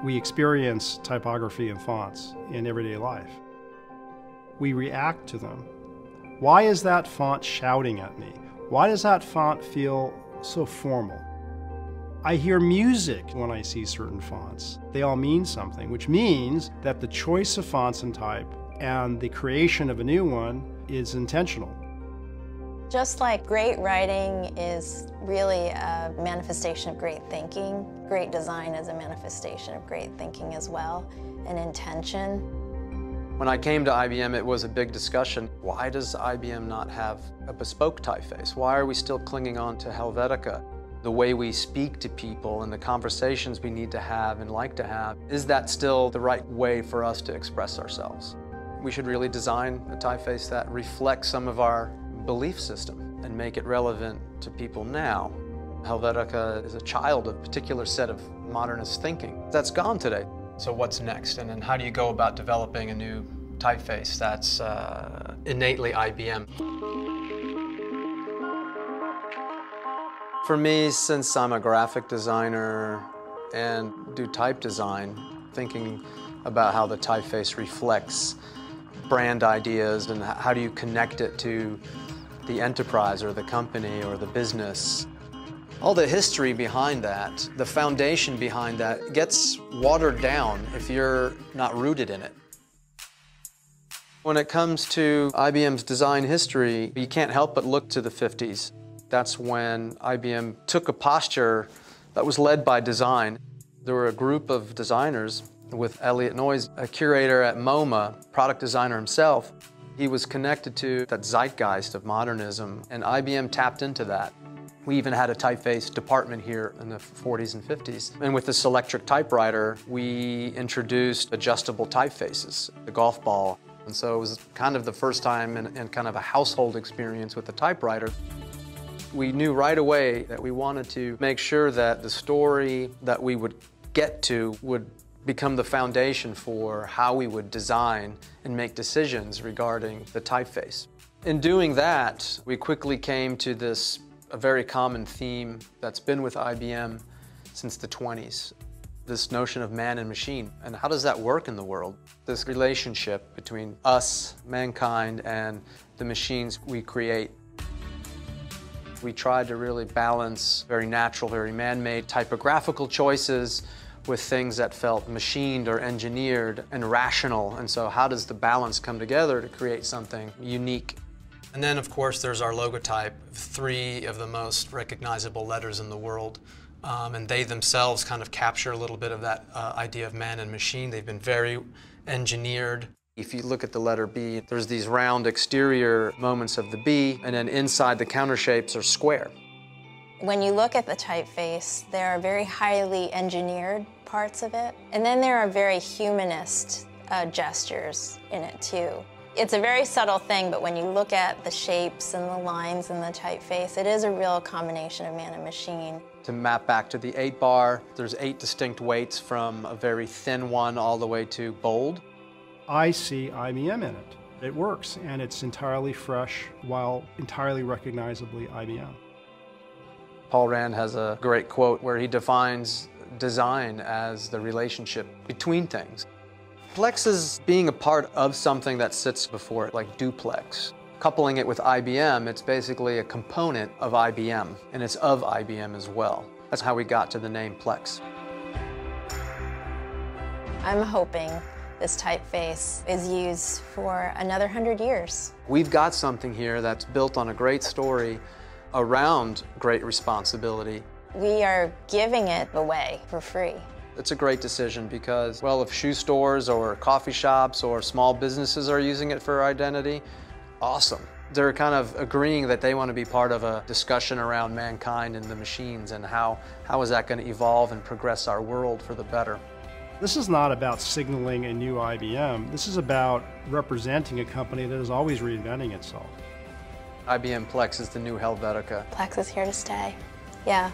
We experience typography and fonts in everyday life. We react to them. Why is that font shouting at me? Why does that font feel so formal? I hear music when I see certain fonts. They all mean something, which means that the choice of fonts and type and the creation of a new one is intentional. Just like great writing is really a manifestation of great thinking, great design is a manifestation of great thinking as well, and intention. When I came to IBM, it was a big discussion. Why does IBM not have a bespoke typeface? Why are we still clinging on to Helvetica? The way we speak to people and the conversations we need to have and like to have, is that still the right way for us to express ourselves? We should really design a typeface that reflects some of our belief system and make it relevant to people now. Helvetica is a child of a particular set of modernist thinking that's gone today. So what's next, and then how do you go about developing a new typeface that's innately IBM? For me, since I'm a graphic designer and do type design, thinking about how the typeface reflects brand ideas and how do you connect it to the enterprise or the company or the business. All the history behind that, the foundation behind that, gets watered down if you're not rooted in it. When it comes to IBM's design history, you can't help but look to the 50s. That's when IBM took a posture that was led by design. There were a group of designers with Elliot Noyes, a curator at MoMA, product designer himself. He was connected to that zeitgeist of modernism, and IBM tapped into that. We even had a typeface department here in the 40s and 50s. And with the Selectric typewriter, we introduced adjustable typefaces, the golf ball. And so it was kind of the first time and kind of a household experience with the typewriter. We knew right away that we wanted to make sure that the story that we would get to would become the foundation for how we would design and make decisions regarding the typeface. In doing that, we quickly came to a very common theme that's been with IBM since the 20s. This notion of man and machine, and how does that work in the world? This relationship between us, mankind, and the machines we create. We tried to really balance very natural, very man-made typographical choices with things that felt machined or engineered and rational. And so how does the balance come together to create something unique? And then, of course, there's our logotype, 3 of the most recognizable letters in the world. And they themselves kind of capture a little bit of that idea of man and machine. They've been very engineered. If you look at the letter B, there's these round exterior moments of the B, and then inside the counter shapes are square. When you look at the typeface, there are very highly engineered parts of it, and then there are very humanist gestures in it too. It's a very subtle thing, but when you look at the shapes and the lines in the typeface, it is a real combination of man and machine. To map back to the 8-bar, there's 8 distinct weights from a very thin one all the way to bold. I see IBM in it. It works, and it's entirely fresh while entirely recognizably IBM. Paul Rand has a great quote where he defines design as the relationship between things. Plex is being a part of something that sits before it, like duplex. Coupling it with IBM, it's basically a component of IBM, and it's of IBM as well. That's how we got to the name Plex. I'm hoping this typeface is used for another 100 years. We've got something here that's built on a great story around great responsibility. We are giving it away for free. It's a great decision because, well, if shoe stores or coffee shops or small businesses are using it for identity, awesome. They're kind of agreeing that they want to be part of a discussion around mankind and the machines and how is that going to evolve and progress our world for the better. This is not about signaling a new IBM. This is about representing a company that is always reinventing itself. IBM Plex is the new Helvetica. Plex is here to stay. Yeah.